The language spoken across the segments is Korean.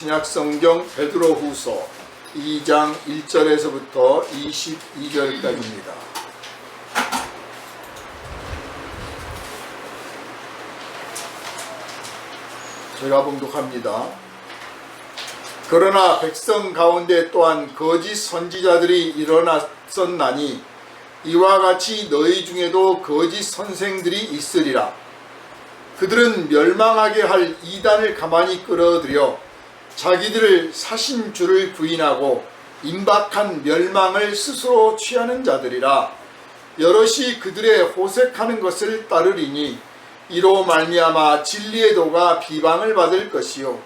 신약성경 베드로후서 2장 1절에서부터 22절까지입니다. 제가 봉독합니다. 그러나 백성 가운데 또한 거짓 선지자들이 일어났었나니 이와 같이 너희 중에도 거짓 선생들이 있으리라. 그들은 멸망하게 할 이단을 가만히 끌어들여 자기들을 사신 주를 부인하고 임박한 멸망을 스스로 취하는 자들이라. 여럿이 그들의 호색하는 것을 따르리니 이로 말미암아 진리의 도가 비방을 받을 것이요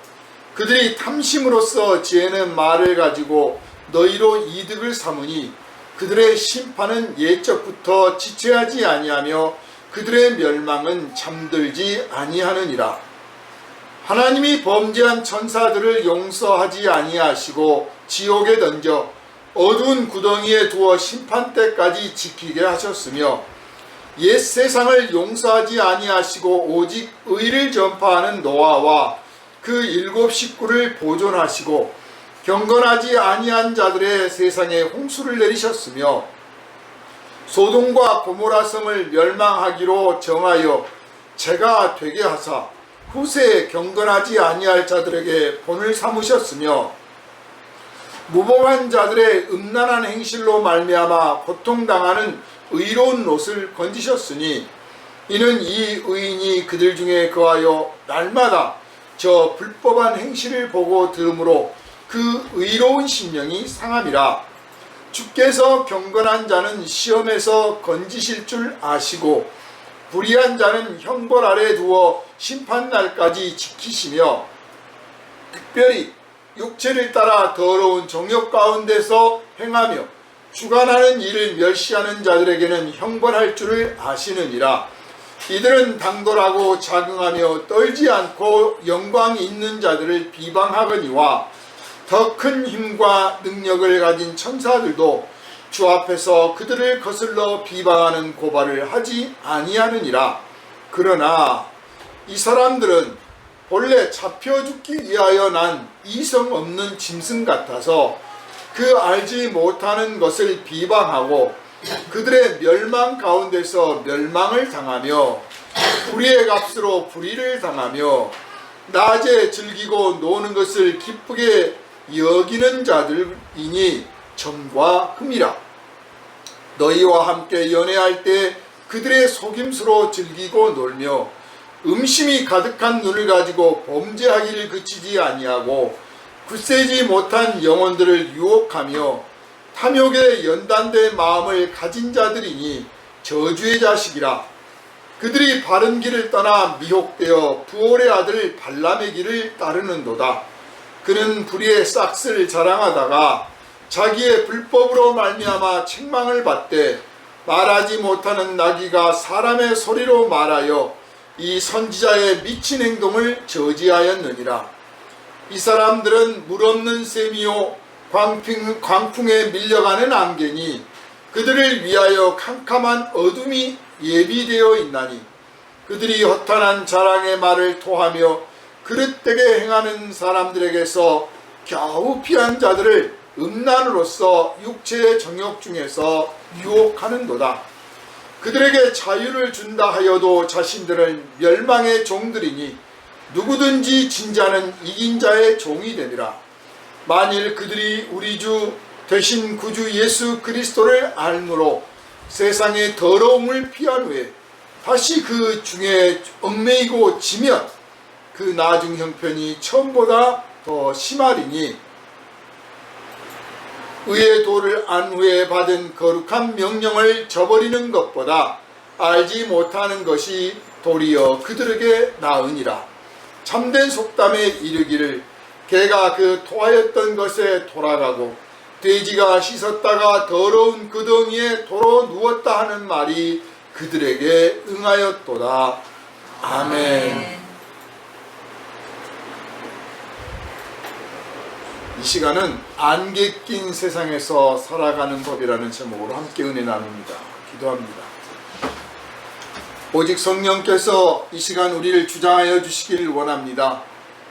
그들이 탐심으로써 지혜는 말을 가지고 너희로 이득을 삼으니 그들의 심판은 옛적부터 지체하지 아니하며 그들의 멸망은 잠들지 아니하느니라. 하나님이 범죄한 천사들을 용서하지 아니하시고 지옥에 던져 어두운 구덩이에 두어 심판 때까지 지키게 하셨으며 옛 세상을 용서하지 아니하시고 오직 의를 전파하는 노아와 그 7 식구를 보존하시고 경건하지 아니한 자들의 세상에 홍수를 내리셨으며 소돔과 고모라 성을 멸망하기로 정하여 재가 되게 하사 후세에 경건하지 아니할 자들에게 본을 삼으셨으며 무법한 자들의 음란한 행실로 말미암아 고통당하는 의로운 롯을 건지셨으니 이는 이 의인이 그들 중에 거하여 날마다 저 불법한 행실을 보고 들으므로 그 의로운 심령이 상함이라. 주께서 경건한 자는 시험에서 건지실 줄 아시고 불의한 자는 형벌 아래 두어 심판날까지 지키시며 특별히 육체를 따라 더러운 정욕 가운데서 행하며 주관하는 일을 멸시하는 자들에게는 형벌할 줄을 아시느니라. 이들은 당돌하고 자긍하며 떨지 않고 영광이 있는 자들을 비방하거니와 더 큰 힘과 능력을 가진 천사들도 주 앞에서 그들을 거슬러 비방하는 고발을 하지 아니하느니라. 그러나 이 사람들은 본래 잡혀 죽기 위하여 난 이성 없는 짐승 같아서 그 알지 못하는 것을 비방하고 그들의 멸망 가운데서 멸망을 당하며 불의의 값으로 불의를 당하며 낮에 즐기고 노는 것을 기쁘게 여기는 자들이니 점과 흠이라. 너희와 함께 연애할 때 그들의 속임수로 즐기고 놀며 음심이 가득한 눈을 가지고 범죄하기를 그치지 아니하고 굳세지 못한 영혼들을 유혹하며 탐욕에 연단된 마음을 가진 자들이니 저주의 자식이라. 그들이 바른 길을 떠나 미혹되어 부올의 아들 발람의 길을 따르는도다. 그는 불의의 싹스를 자랑하다가 자기의 불법으로 말미암아 책망을 받되 말하지 못하는 나귀가 사람의 소리로 말하여 이 선지자의 미친 행동을 저지하였느니라. 이 사람들은 물 없는 셈이요 광풍에 밀려가는 안개니 그들을 위하여 캄캄한 어둠이 예비되어 있나니 그들이 허탄한 자랑의 말을 토하며 그릇되게 행하는 사람들에게서 겨우 피한 자들을 음란으로서 육체의 정욕 중에서 유혹하는도다. 그들에게 자유를 준다 하여도 자신들은 멸망의 종들이니 누구든지 진 자는 이긴 자의 종이 되리라. 만일 그들이 우리 주 되신 구주 예수 그리스도를 알므로 세상의 더러움을 피한 후에 다시 그 중에 얽매이고 지면 그 나중 형편이 처음보다 더 심하리니 의의 도를 안 후에 받은 거룩한 명령을 저버리는 것보다 알지 못하는 것이 도리어 그들에게 나으니라. 참된 속담에 이르기를 개가 그 토하였던 것에 돌아가고 돼지가 씻었다가 더러운 구덩이에 도로 누웠다 하는 말이 그들에게 응하였도다. 아멘. 이 시간은 안개 낀 세상에서 살아가는 법이라는 제목으로 함께 은혜 나눕니다. 기도합니다. 오직 성령께서 이 시간 우리를 주장하여 주시기를 원합니다.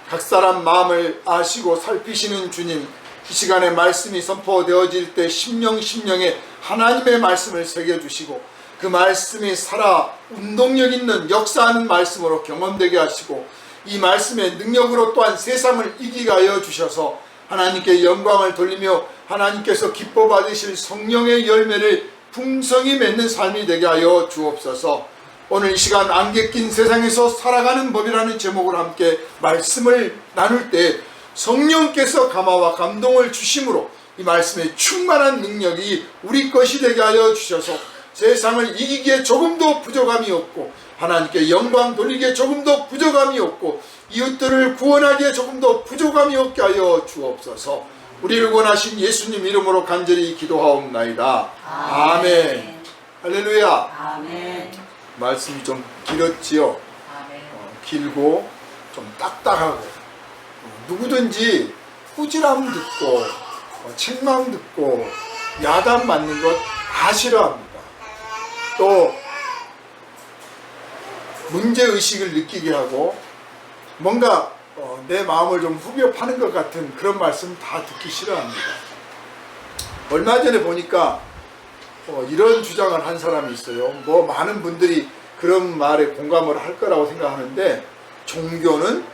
각 사람 마음을 아시고 살피시는 주님, 이 시간에 말씀이 선포되어질 때 심령에 하나님의 말씀을 새겨주시고 그 말씀이 살아 운동력 있는 역사하는 말씀으로 경험되게 하시고 이 말씀의 능력으로 또한 세상을 이기게 하여 주셔서 하나님께 영광을 돌리며 하나님께서 기뻐 받으실 성령의 열매를 풍성히 맺는 삶이 되게 하여 주옵소서. 오늘 이 시간 안개 낀 세상에서 살아가는 법이라는 제목으로 함께 말씀을 나눌 때 성령께서 감화와 감동을 주심으로 이 말씀의 충만한 능력이 우리 것이 되게 하여 주셔서 세상을 이기기에 조금도 부족함이 없고 하나님께 영광 돌리기에 조금도 부족함이 없고 이웃들을 구원하기에 조금도 부족함이 없게 하여 주옵소서. 우리를 원하신 예수님 이름으로 간절히 기도하옵나이다. 아멘. 할렐루야. 아멘. 말씀이 좀 길었지요. 아멘. 길고 좀 딱딱하고 누구든지 꾸지람 듣고 책망 듣고 야단 맞는 것 다 싫어합니다. 또 문제의식을 느끼게 하고 뭔가 내 마음을 좀 후벼 파는 것 같은 그런 말씀 다 듣기 싫어합니다. 얼마 전에 보니까 이런 주장을 한 사람이 있어요. 뭐 많은 분들이 그런 말에 공감을 할 거라고 생각하는데 종교는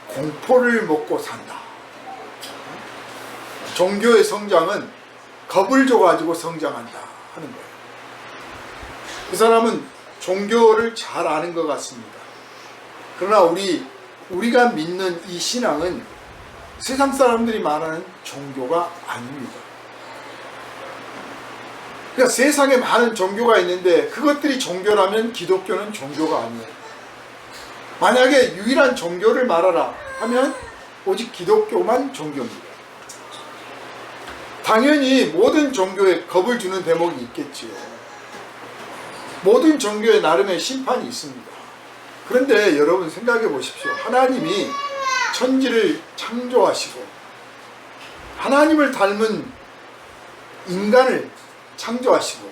공포를 먹고 산다. 종교의 성장은 겁을 줘가지고 성장한다 하는 거예요. 그 사람은 종교를 잘 아는 것 같습니다. 그러나 우리가 믿는 이 신앙은 세상 사람들이 말하는 종교가 아닙니다. 그러니까 세상에 많은 종교가 있는데 그것들이 종교라면 기독교는 종교가 아니에요. 만약에 유일한 종교를 말하라 하면 오직 기독교만 종교입니다. 당연히 모든 종교에 겁을 주는 대목이 있겠지요. 모든 종교에 나름의 심판이 있습니다. 그런데 여러분 생각해 보십시오. 하나님이 천지를 창조하시고 하나님을 닮은 인간을 창조하시고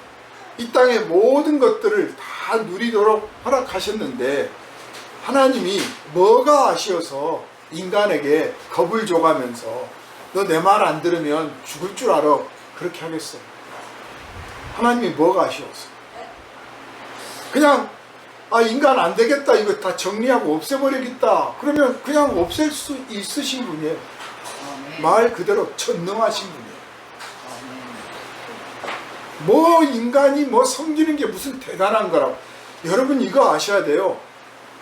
이 땅의 모든 것들을 다 누리도록 허락하셨는데 하나님이 뭐가 아쉬워서 인간에게 겁을 줘가면서 너 내 말 안 들으면 죽을 줄 알아 그렇게 하겠어요? 하나님이 뭐가 아쉬웠어요? 그냥 인간 안 되겠다 이거 다 정리하고 없애버리겠다 그러면 그냥 없앨 수 있으신 분이에요. 말 그대로 전능하신 분이에요. 뭐 인간이 뭐 섬기는 게 무슨 대단한 거라고. 여러분 이거 아셔야 돼요.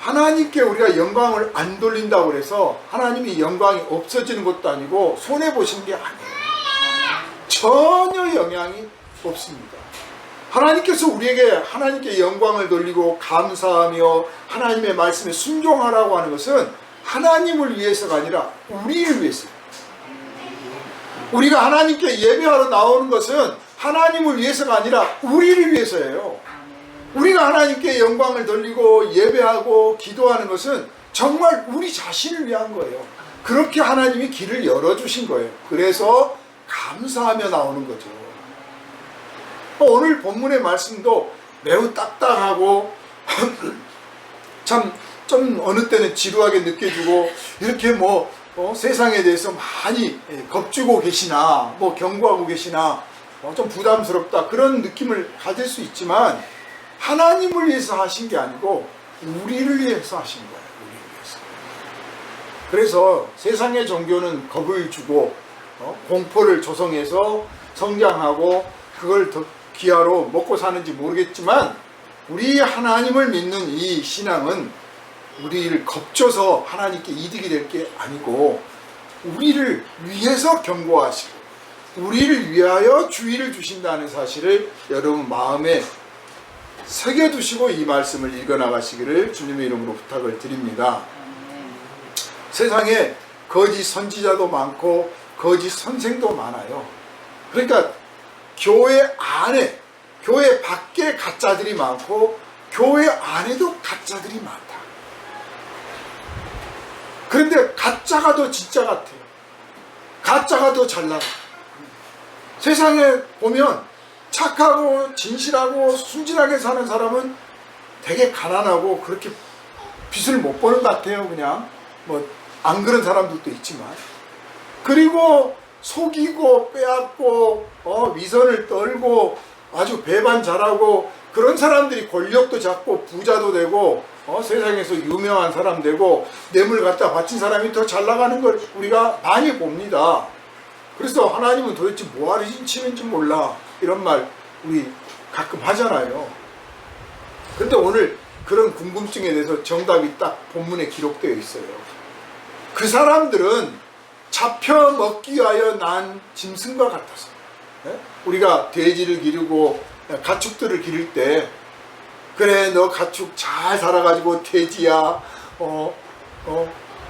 하나님께 우리가 영광을 안 돌린다고 해서 하나님이 영광이 없어지는 것도 아니고 손해보시는 게 아니에요. 전혀 영향이 없습니다. 하나님께서 우리에게 하나님께 영광을 돌리고 감사하며 하나님의 말씀에 순종하라고 하는 것은 하나님을 위해서가 아니라 우리를 위해서예요. 우리가 하나님께 예배하러 나오는 것은 하나님을 위해서가 아니라 우리를 위해서예요. 우리가 하나님께 영광을 돌리고 예배하고 기도하는 것은 정말 우리 자신을 위한 거예요. 그렇게 하나님이 길을 열어주신 거예요. 그래서 감사하며 나오는 거죠. 오늘 본문의 말씀도 매우 딱딱하고 참 좀 어느 때는 지루하게 느껴지고 이렇게 세상에 대해서 많이 겁주고 계시나 경고하고 계시나 좀 부담스럽다 그런 느낌을 가질 수 있지만 하나님을 위해서 하신 게 아니고 우리를 위해서 하신 거예요. 우리를 위해서. 그래서 세상의 종교는 겁을 주고 공포를 조성해서 성장하고 그걸 더 기하로 먹고 사는지 모르겠지만 우리 하나님을 믿는 이 신앙은 우리를 겁줘서 하나님께 이득이 될 게 아니고 우리를 위해서 경고하시고 우리를 위하여 주의를 주신다는 사실을 여러분 마음에 새겨두시고 이 말씀을 읽어나가시기를 주님의 이름으로 부탁을 드립니다. 세상에 거짓 선지자도 많고 거짓 선생도 많아요. 그러니까 교회 안에, 교회 밖에 가짜들이 많고 교회 안에도 가짜들이 많다. 그런데 가짜가 더 진짜 같아요. 가짜가 더 잘 나가. 세상에 보면 착하고 진실하고 순진하게 사는 사람은 되게 가난하고 그렇게 빚을 못 버는 것 같아요. 그냥 안 그런 사람들도 있지만, 그리고 속이고 빼앗고 위선을 떨고 아주 배반잘하고 그런 사람들이 권력도 잡고 부자도 되고 세상에서 유명한 사람 되고 뇌물 갖다 바친 사람이 더 잘 나가는 걸 우리가 많이 봅니다. 그래서 하나님은 도대체 뭐하러 치는지 몰라, 이런 말 우리 가끔 하잖아요. 근데 오늘 그런 궁금증에 대해서 정답이 딱 본문에 기록되어 있어요. 그 사람들은 잡혀 먹기 위하여 난 짐승과 같아서, 우리가 돼지를 기르고 가축들을 기를 때, 그래 너 가축 잘 자라가지고 돼지야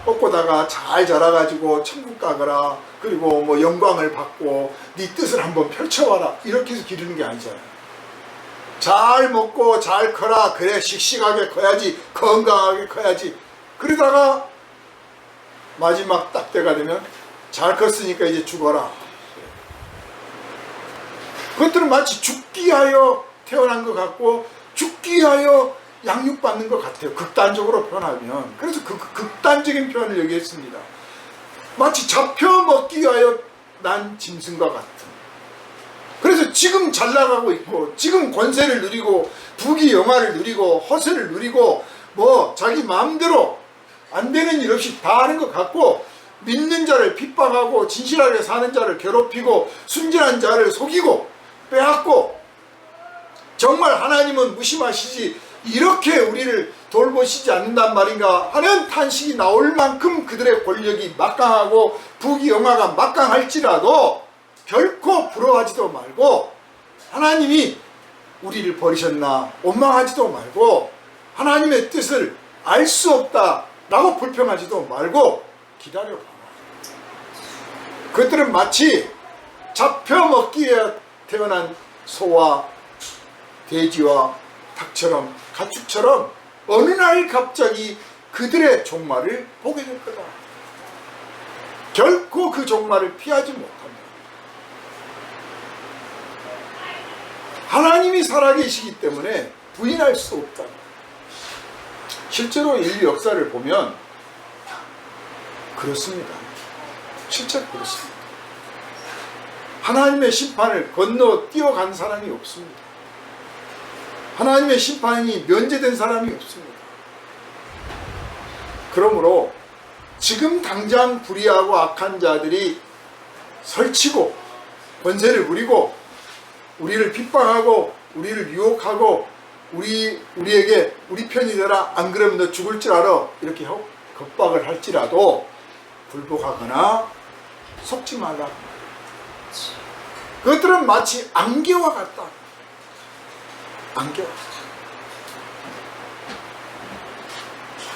꺾고다가 잘 자라가지고 천국 가거라, 그리고 뭐 영광을 받고 네 뜻을 한번 펼쳐봐라, 이렇게 해서 기르는 게 아니잖아요. 잘 먹고 잘 커라, 그래 씩씩하게 커야지, 건강하게 커야지. 그러다가 마지막 딱 때가 되면 잘 컸으니까 이제 죽어라. 그것들은 마치 죽기 위하여 태어난 것 같고 죽기 위하여 양육받는 것 같아요, 극단적으로 표현하면. 그래서 그 극단적인 표현을 여기 했습니다. 마치 잡혀 먹기 위하여 난 짐승과 같은. 그래서 지금 잘 나가고 있고 지금 권세를 누리고 부귀영화를 누리고 허세를 누리고 뭐 자기 마음대로 안 되는 일 없이 다 하는 것 같고, 믿는 자를 핍박하고 진실하게 사는 자를 괴롭히고 순진한 자를 속이고 빼앗고, 정말 하나님은 무심하시지 이렇게 우리를 돌보시지 않는단 말인가 하는 탄식이 나올 만큼 그들의 권력이 막강하고 부귀영화가 막강할지라도 결코 부러워하지도 말고, 하나님이 우리를 버리셨나 원망하지도 말고, 하나님의 뜻을 알 수 없다 라고 불평하지도 말고 기다려봐. 그들은 마치 잡혀 먹기 위해 태어난 소와 돼지와 닭처럼 가축처럼 어느 날 갑자기 그들의 종말을 보게 될 거다. 결코 그 종말을 피하지 못한다. 하나님이 살아계시기 때문에 부인할 수 없다. 실제로 인류 역사를 보면 그렇습니다. 실제로 그렇습니다. 하나님의 심판을 건너 뛰어간 사람이 없습니다. 하나님의 심판이 면제된 사람이 없습니다. 그러므로 지금 당장 불의하고 악한 자들이 설치고 권세를 부리고 우리를 핍박하고 우리를 유혹하고 우리에게 우리 편이 되라, 안 그러면 너 죽을 줄 알아, 이렇게 겁박을 할지라도 굴복하거나 속지 말라. 그것들은 마치 안개와 같다. 안개와.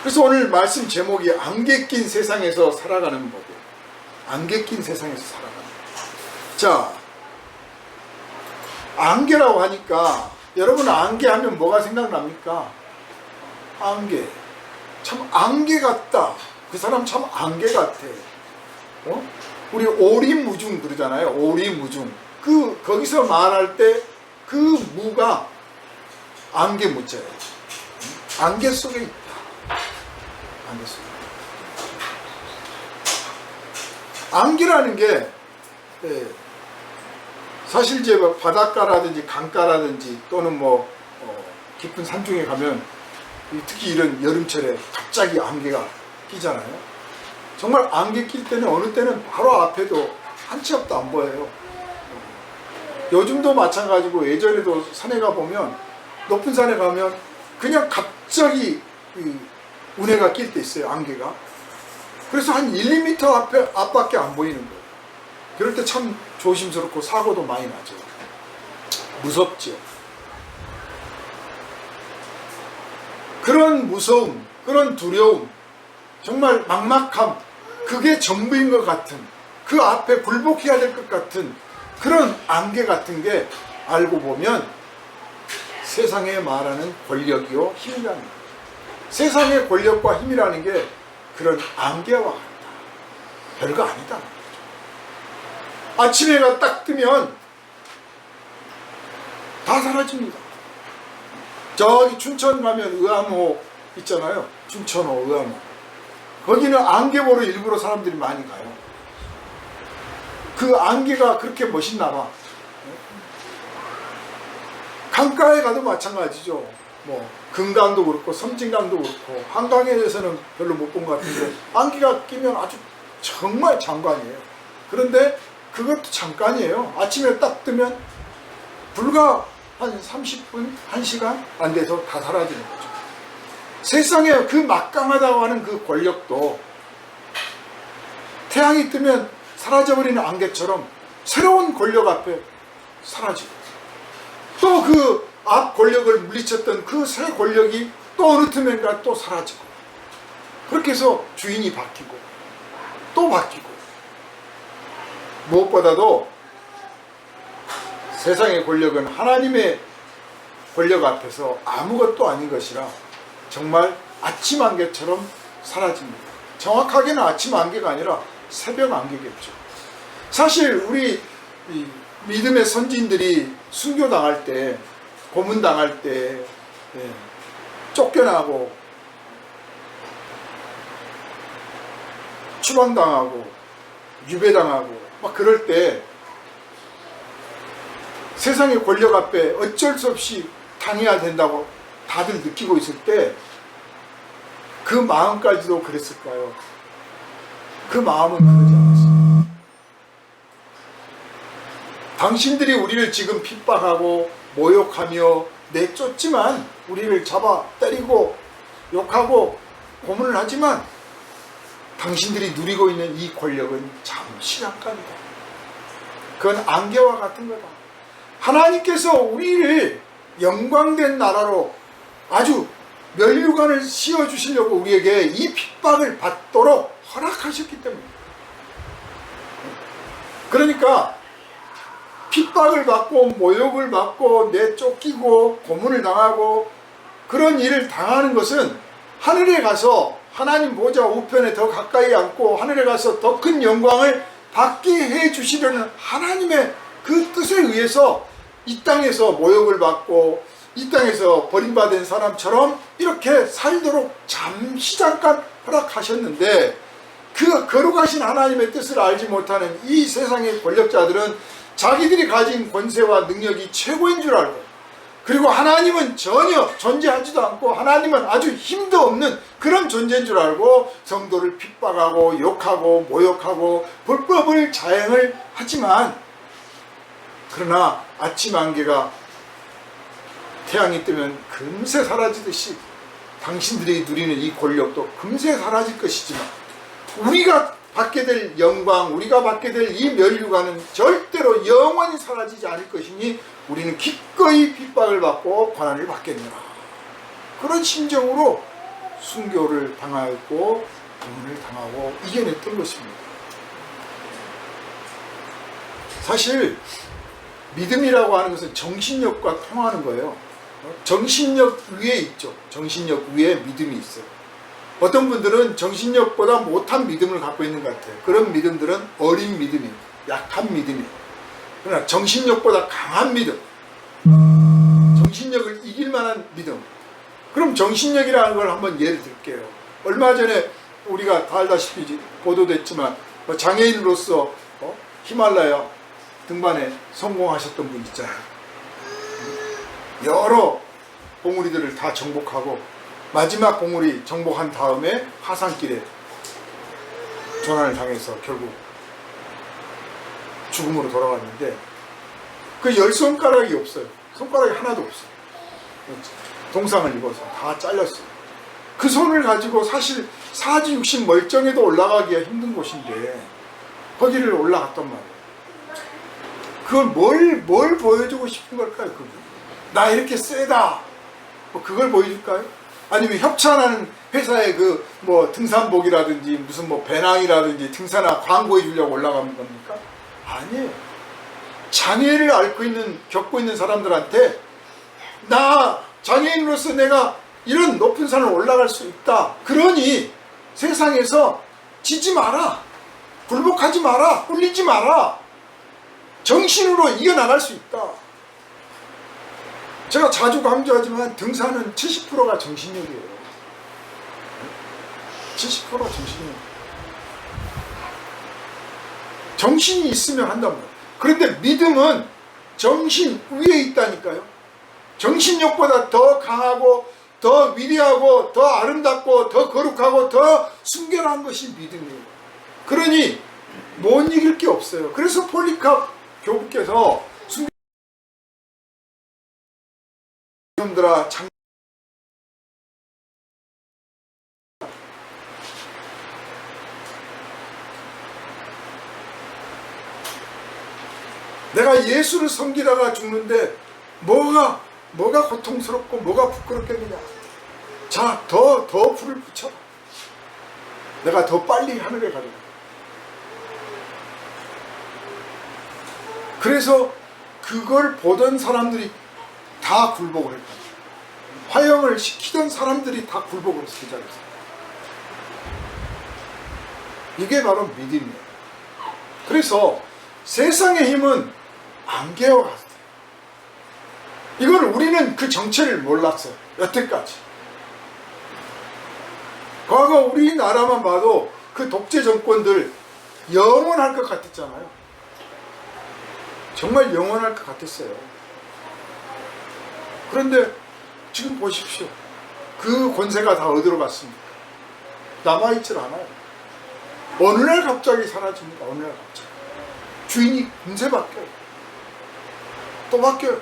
그래서 오늘 말씀 제목이 안개 낀 세상에서 살아가는 법이에요. 안개 낀 세상에서 살아가는 법. 자, 안개라고 하니까 여러분 안개하면 뭐가 생각납니까? 안개. 참 안개 같다. 그 사람 참 안개 같아. 우리 오리무중 그러잖아요. 오리무중. 거기서 말할 때 그 무가 안개 무자예요. 안개 속에 있다. 안개 속에. 안개라는 게 사실 이제 바닷가라든지 강가라든지 또는 뭐 깊은 산중에 가면 특히 이런 여름철에 갑자기 안개가 끼잖아요. 정말 안개 낄 때는 어느 때는 바로 앞에도 한 치 앞도 안 보여요. 요즘도 마찬가지고 예전에도 산에 가보면 높은 산에 가면 그냥 갑자기 운해가 낄 때 있어요. 안개가. 그래서 한 1, 2m 앞밖에 안 보이는 거예요. 그럴 때 참 조심스럽고 사고도 많이 나죠. 무섭죠. 그런 무서움, 그런 두려움, 정말 막막함, 그게 전부인 것 같은, 그 앞에 굴복해야 될 것 같은 그런 안개 같은 게 알고 보면 세상에 말하는 권력이요 힘이라는 거예요. 세상의 권력과 힘이라는 게 그런 안개와 같다. 별거 아니다. 아침 해가 딱 뜨면 다 사라집니다. 저기 춘천 가면 의암호 있잖아요. 춘천호, 의암호. 거기는 안개 보러 일부러 사람들이 많이 가요. 그 안개가 그렇게 멋있나 봐. 강가에 가도 마찬가지죠. 뭐 금강도 그렇고 섬진강도 그렇고 한강에 대해서는 별로 못 본 것 같은데 안개가 끼면 아주 정말 장관이에요. 그런데 그것도 잠깐이에요. 아침에 딱 뜨면 불과 한 30분, 1시간 안 돼서 다 사라지는 거죠. 세상에 그 막강하다고 하는 그 권력도 태양이 뜨면 사라져버리는 안개처럼 새로운 권력 앞에 사라지고, 또 그 앞 권력을 물리쳤던 그 새 권력이 또 어느 틈엔가 또 사라지고, 그렇게 해서 주인이 바뀌고 또 바뀌고, 무엇보다도 세상의 권력은 하나님의 권력 앞에서 아무것도 아닌 것이라 정말 아침 안개처럼 사라집니다. 정확하게는 아침 안개가 아니라 새벽 안개겠죠. 사실 우리 믿음의 선진들이 순교당할 때, 고문당할 때, 쫓겨나고 추방당하고 유배당하고 막 그럴 때 세상의 권력 앞에 어쩔 수 없이 당해야 된다고 다들 느끼고 있을 때 그 마음까지도 그랬을까요? 그 마음은 그러지 않았어요. 당신들이 우리를 지금 핍박하고 모욕하며 내쫓지만, 우리를 잡아 때리고 욕하고 고문을 하지만 당신들이 누리고 있는 이 권력은 잠시 잠깐이다. 그건 안개와 같은 거다. 하나님께서 우리를 영광된 나라로 아주 면류관을 씌워주시려고 우리에게 이 핍박을 받도록 허락하셨기 때문입니다. 그러니까 핍박을 받고 모욕을 받고 내쫓기고 고문을 당하고 그런 일을 당하는 것은 하늘에 가서 하나님 보좌 우편에 더 가까이 앉고 하늘에 가서 더 큰 영광을 받게 해 주시려는 하나님의 그 뜻에 의해서 이 땅에서 모욕을 받고 이 땅에서 버림받은 사람처럼 이렇게 살도록 잠시 잠깐 허락하셨는데, 그 거룩하신 하나님의 뜻을 알지 못하는 이 세상의 권력자들은 자기들이 가진 권세와 능력이 최고인 줄 알고, 그리고 하나님은 전혀 존재하지도 않고 하나님은 아주 힘도 없는 그런 존재인 줄 알고 성도를 핍박하고 욕하고 모욕하고 불법을 자행을 하지만, 그러나 아침 안개가 태양이 뜨면 금세 사라지듯이 당신들이 누리는 이 권력도 금세 사라질 것이지만, 우리가 받게 될 영광, 우리가 받게 될 이 면류관은 절대로 영원히 사라지지 않을 것이니 우리는 기꺼이 핍박을 받고 고난을 받겠노라. 그런 심정으로 순교를 당하고 고문을 당하고 이겨냈던 것입니다. 사실 믿음이라고 하는 것은 정신력과 통하는 거예요. 정신력 위에 있죠. 정신력 위에 믿음이 있어요. 어떤 분들은 정신력보다 못한 믿음을 갖고 있는 것 같아요. 그런 믿음들은 어린 믿음이에요. 약한 믿음이에요. 그러나 정신력보다 강한 믿음, 정신력을 이길 만한 믿음. 그럼 정신력이라는 걸 한번 예를 들게요. 얼마 전에 우리가 다 알다시피 보도됐지만 장애인으로서 히말라야 등반에 성공하셨던 분 있잖아요. 여러 봉우리들을 다 정복하고 마지막 봉우리 정복한 다음에 하산길에 조난을 당해서 결국 죽음으로 돌아갔는데, 그 10손가락이 없어요. 손가락이 하나도 없어요. 동상을 입어서 다 잘렸어요. 그 손을 가지고 사실 사지육신 멀쩡해도 올라가기가 힘든 곳인데 거기를 올라갔단 말이에요. 그걸 뭘 보여주고 싶은 걸까요? 나 이렇게 세다, 뭐 그걸 보여줄까요? 아니면 협찬하는 회사의 그 뭐 등산복이라든지 무슨 뭐 배낭이라든지 등산화 광고해 주려고 올라가는 겁니까? 아니에요. 장애를 겪고 있는 사람들한테 나 장애인으로서 내가 이런 높은 산을 올라갈 수 있다. 그러니 세상에서 지지 마라. 굴복하지 마라. 꿀리지 마라. 정신으로 이겨나갈 수 있다. 제가 자주 강조하지만 등산은 70%가 정신력이에요. 70% 정신이. 정신이 있으면 한단 말이에요. 그런데 믿음은 정신 위에 있다니까요. 정신력보다 더 강하고 더 위대하고 더 아름답고 더 거룩하고 더 순결한 것이 믿음이에요. 그러니 못 이길 게 없어요. 그래서 폴리캅 교부께서 순결들아 내가 예수를 섬기다가 죽는데 뭐가 고통스럽고 뭐가 부끄럽겠느냐. 자, 더 불을 붙여라. 내가 더 빨리 하늘에 가리라. 그래서 그걸 보던 사람들이 다 굴복을 했다. 화형을 시키던 사람들이 다 굴복을 했어. 그 자리에서. 이게 바로 믿음이에요. 그래서 세상의 힘은 안개와 같아요. 이걸 우리는 그 정체를 몰랐어요. 여태까지. 과거 우리나라만 봐도 그 독재 정권들 영원할 것 같았잖아요. 정말 영원할 것 같았어요. 그런데 지금 보십시오. 그 권세가 다 어디로 갔습니까? 남아있질 않아요. 어느 날 갑자기 사라집니다. 어느 날 갑자기. 주인이 금세 바뀌어요. 또 바뀌어요.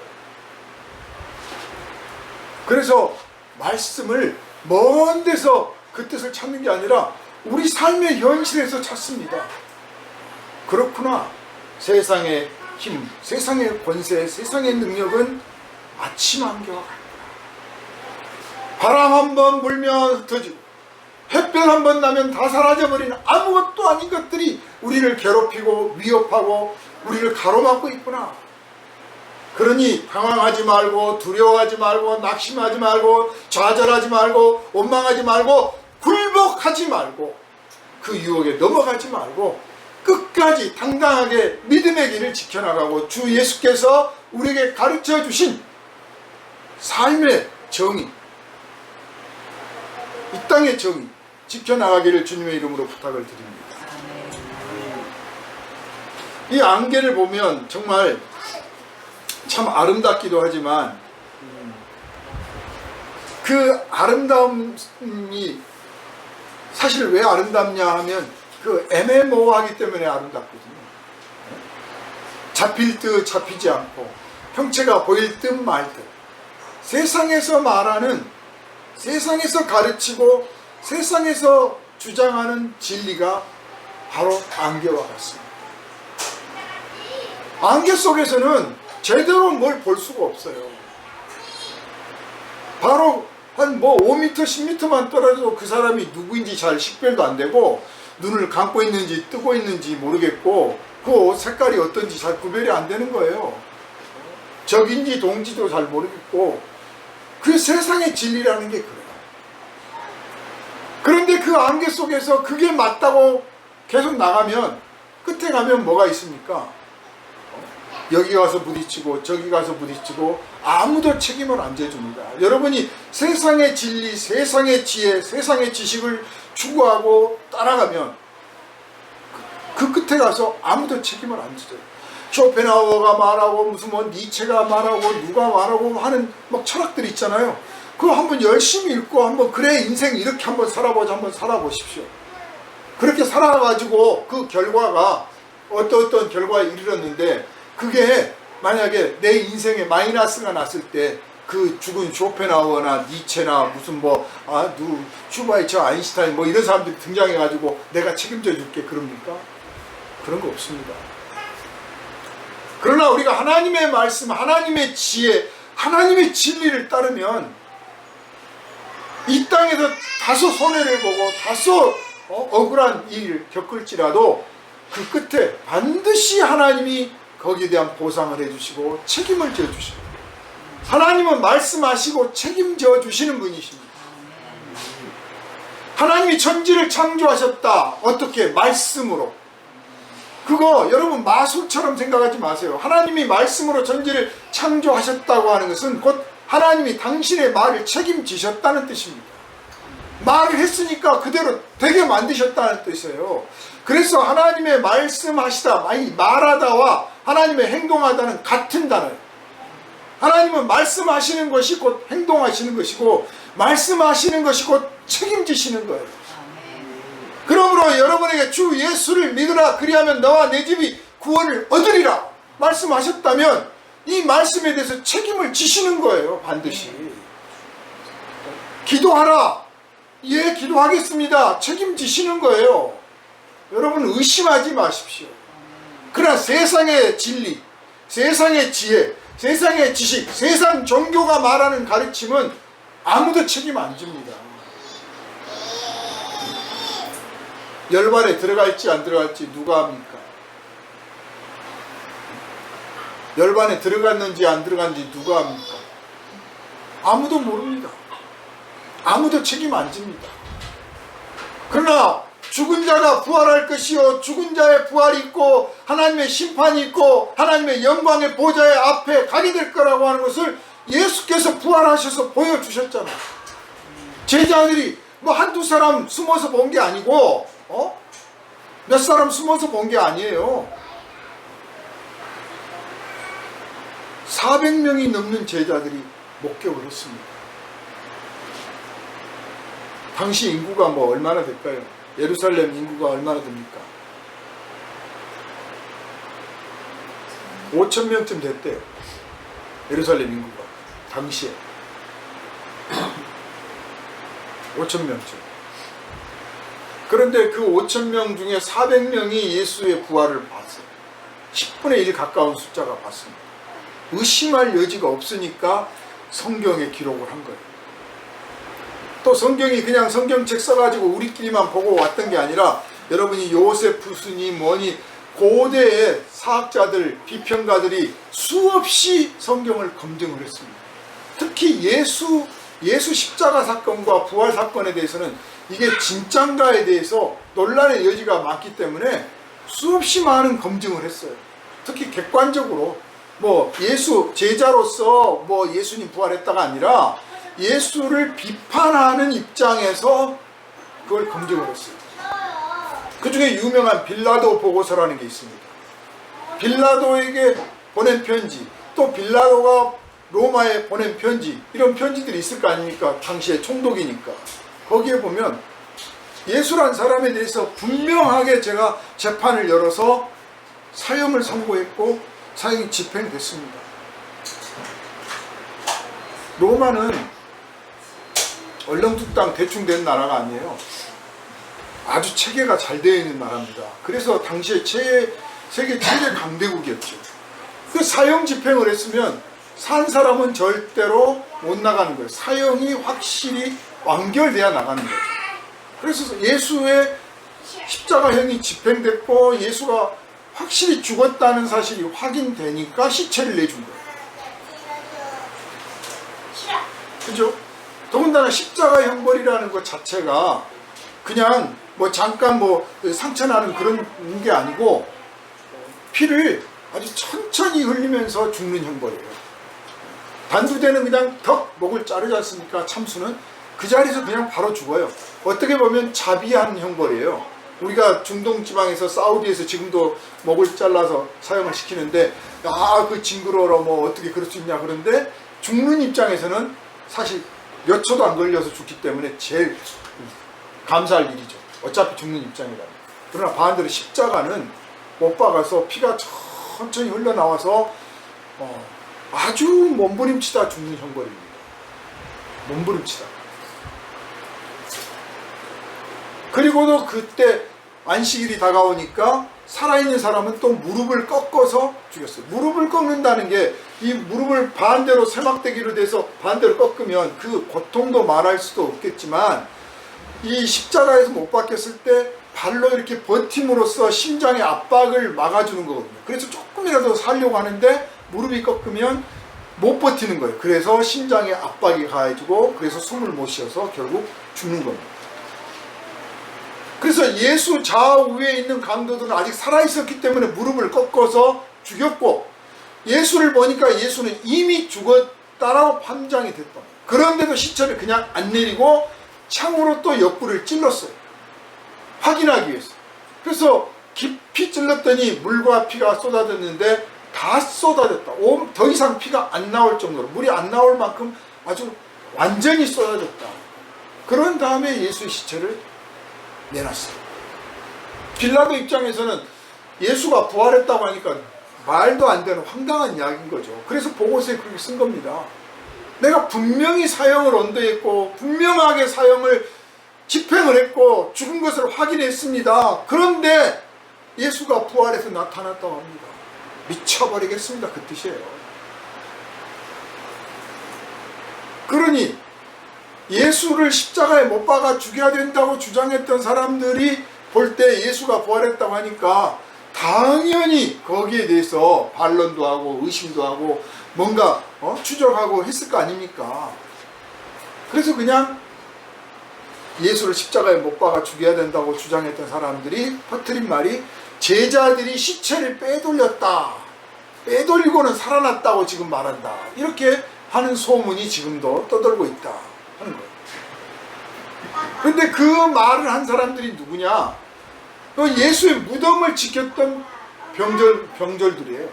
그래서 말씀을 먼 데서 그 뜻을 찾는 게 아니라 우리 삶의 현실에서 찾습니다. 그렇구나. 세상의 힘, 세상의 권세, 세상의 능력은 아침 안개와 같다. 바람 한번 불면 흩어지고 햇볕 한번 나면 다 사라져버리는 아무것도 아닌 것들이 우리를 괴롭히고 위협하고 우리를 가로막고 있구나. 그러니 당황하지 말고 두려워하지 말고 낙심하지 말고 좌절하지 말고 원망하지 말고 굴복하지 말고 그 유혹에 넘어가지 말고 끝까지 당당하게 믿음의 길을 지켜나가고 주 예수께서 우리에게 가르쳐 주신 삶의 정의, 이 땅의 정의 지켜나가기를 주님의 이름으로 부탁을 드립니다. 이 안개를 보면 정말 참 아름답기도 하지만 그 아름다움이 사실 왜 아름답냐 하면 그 애매모호하기 때문에 아름답거든요. 잡힐 듯 잡히지 않고 형체가 보일 듯 말 듯. 세상에서 말하는, 세상에서 가르치고 세상에서 주장하는 진리가 바로 안개와 같습니다. 안개 속에서는 제대로 뭘 볼 수가 없어요. 바로 한 5m, 10m만 떨어져도 그 사람이 누구인지 잘 식별도 안 되고 눈을 감고 있는지 뜨고 있는지 모르겠고 그 옷 색깔이 어떤지 잘 구별이 안 되는 거예요. 적인지 동지도 잘 모르겠고 그 세상의 진리라는 게 그래요. 그런데 그 안개 속에서 그게 맞다고 계속 나가면 끝에 가면 뭐가 있습니까? 여기 가서 부딪히고 저기 가서 부딪히고 아무도 책임을 안 져줍니다. 여러분이 세상의 진리, 세상의 지혜, 세상의 지식을 추구하고 따라가면 그 끝에 가서 아무도 책임을 안 져줘요. 쇼펜하우어가 말하고 무슨 니체가 말하고 누가 말하고 하는 막 철학들 있잖아요. 그거 한번 열심히 읽고 한번 그래 인생 이렇게 한번 살아보자 한번 살아보십시오. 그렇게 살아가지고 그 결과가 어떤 결과에 이르렀는데 그게 만약에 내 인생에 마이너스가 났을 때 그 죽은 쇼펜하우어나 니체나 무슨 슈바이처 아인슈타인 이런 사람들이 등장해가지고 내가 책임져 줄게 그럽니까? 그런 거 없습니다. 그러나 우리가 하나님의 말씀, 하나님의 지혜, 하나님의 진리를 따르면 이 땅에서 다소 손해를 보고 다소 억울한 일을 겪을지라도 그 끝에 반드시 하나님이 거기에 대한 보상을 해주시고 책임을 져주시고 하나님은 말씀하시고 책임져 주시는 분이십니다. 하나님이 천지를 창조하셨다. 어떻게? 말씀으로. 그거 여러분 마술처럼 생각하지 마세요. 하나님이 말씀으로 천지를 창조하셨다고 하는 것은 곧 하나님이 당신의 말을 책임지셨다는 뜻입니다. 말을 했으니까 그대로 되게 만드셨다는 뜻이에요. 그래서 하나님의 말씀하시다, 아니 말하다와 하나님의 행동하다는 같은 단어예요. 하나님은 말씀하시는 것이 곧 행동하시는 것이고, 말씀하시는 것이 곧 책임지시는 거예요. 그러므로 여러분에게 주 예수를 믿으라, 그리하면 너와 내 집이 구원을 얻으리라 말씀하셨다면 이 말씀에 대해서 책임을 지시는 거예요. 반드시. 기도하라. 예, 기도하겠습니다. 책임지시는 거예요. 여러분 의심하지 마십시오. 그러나 세상의 진리, 세상의 지혜, 세상의 지식, 세상 종교가 말하는 가르침은 아무도 책임 안 집니다. 열반에 들어갈지 안 들어갈지 누가 합니까? 열반에 들어갔는지 안 들어갔는지 누가 합니까? 아무도 모릅니다. 아무도 책임 안 집니다. 그러나 죽은 자가 부활할 것이요, 죽은 자의 부활이 있고 하나님의 심판이 있고 하나님의 영광의 보좌의 앞에 가게 될 거라고 하는 것을 예수께서 부활하셔서 보여주셨잖아요. 제자들이 뭐 한두 사람 숨어서 본 게 아니고 몇 사람 숨어서 본 게 아니에요. 400명이 넘는 제자들이 목격을 했습니다. 당시 인구가 뭐 얼마나 될까요? 예루살렘 인구가 얼마나 됩니까? 5,000명쯤 됐대요. 예루살렘 인구가 당시에 5,000명쯤. 그런데 그 5,000명 중에 400명이 예수의 부활을 봤어요. 10분의 1 가까운 숫자가 봤습니다. 의심할 여지가 없으니까 성경에 기록을 한 거예요. 또 성경이 그냥 성경책 써가지고 우리끼리만 보고 왔던 게 아니라, 여러분이 요세푸스니 뭐니 고대의 사학자들, 비평가들이 수없이 성경을 검증을 했습니다. 특히 예수 십자가 사건과 부활 사건에 대해서는 이게 진짠가에 대해서 논란의 여지가 많기 때문에 수없이 많은 검증을 했어요. 특히 객관적으로 뭐 예수 제자로서 뭐 예수님 부활했다가 아니라 예수를 비판하는 입장에서 그걸 검증을 했어요. 그 중에 유명한 빌라도 보고서라는 게 있습니다. 빌라도에게 보낸 편지, 또 빌라도가 로마에 보낸 편지, 이런 편지들이 있을 거 아닙니까? 당시에 총독이니까. 거기에 보면 예수란 사람에 대해서 분명하게 제가 재판을 열어서 사형을 선고했고 사형이 집행됐습니다. 로마는 얼렁뚱땅 대충 된 나라가 아니에요. 아주 체계가 잘 되어 있는 나라입니다. 그래서 당시에 세계 최대 강대국이었죠. 그 사형 집행을 했으면 산 사람은 절대로 못 나가는 거예요. 사형이 확실히 완결돼야 나가는 거죠. 그래서 예수의 십자가형이 집행됐고 예수가 확실히 죽었다는 사실이 확인되니까 시체를 내준 거예요. 그죠? 더군다나 십자가 형벌이라는 것 자체가 그냥 뭐 잠깐 뭐 상처나는 그런 게 아니고 피를 아주 천천히 흘리면서 죽는 형벌이에요. 단두대는 그냥 덕 목을 자르지 않습니까? 참수는 그 자리에서 그냥 바로 죽어요. 어떻게 보면 자비한 형벌이에요. 우리가 중동 지방에서 사우디에서 지금도 목을 잘라서 사용을 시키는데 그 징그러워라 뭐 어떻게 그럴 수 있냐 그런데 죽는 입장에서는 사실 몇 초도 안 걸려서 죽기 때문에 제일 감사할 일이죠. 어차피 죽는 입장이라면. 그러나 반대로 십자가는 못 박아서 피가 천천히 흘러나와서 아주 몸부림치다 죽는 형벌입니다. 몸부림치다. 그리고도 그때 안식일이 다가오니까 살아있는 사람은 또 무릎을 꺾어서 죽였어요. 무릎을 꺾는다는 게 이 무릎을 반대로 세막대기로 돼서 반대로 꺾으면 그 고통도 말할 수도 없겠지만 이 십자가에서 못 박혔을 때 발로 이렇게 버팀으로써 심장의 압박을 막아주는 거거든요. 그래서 조금이라도 살려고 하는데 무릎이 꺾으면 못 버티는 거예요. 그래서 심장에 압박이 가해지고 그래서 숨을 못 쉬어서 결국 죽는 겁니다. 그래서 예수 좌우에 있는 강도들은 아직 살아있었기 때문에 무릎을 꺾어서 죽였고 예수를 보니까 예수는 이미 죽었다라고 판정이 됐다. 그런데도 시체를 그냥 안 내리고 창으로 또 옆구리를 찔렀어요. 확인하기 위해서. 그래서 깊이 찔렀더니 물과 피가 쏟아졌는데 다 쏟아졌다. 더 이상 피가 안 나올 정도로, 물이 안 나올 만큼 아주 완전히 쏟아졌다. 그런 다음에 예수의 시체를 내놨어요. 빌라도 입장에서는 예수가 부활했다고 하니까 말도 안 되는 황당한 이야기인 거죠. 그래서 보고서에 그렇게 쓴 겁니다. 내가 분명히 사형을 언도했고 분명하게 사형을 집행을 했고 죽은 것을 확인했습니다. 그런데 예수가 부활해서 나타났다고 합니다. 미쳐버리겠습니다. 그 뜻이에요. 그러니 예수를 십자가에 못 박아 죽여야 된다고 주장했던 사람들이 볼 때 예수가 부활했다고 하니까 당연히 거기에 대해서 반론도 하고 의심도 하고 뭔가 추적하고 했을 거 아닙니까? 그래서 그냥 예수를 십자가에 못 박아 죽여야 된다고 주장했던 사람들이 퍼뜨린 말이 제자들이 시체를 빼돌렸다. 빼돌리고는 살아났다고 지금 말한다. 이렇게 하는 소문이 지금도 떠돌고 있다 하는 거예요. 그런데 그 말을 한 사람들이 누구냐? 예수의 무덤을 지켰던 병졸들이에요.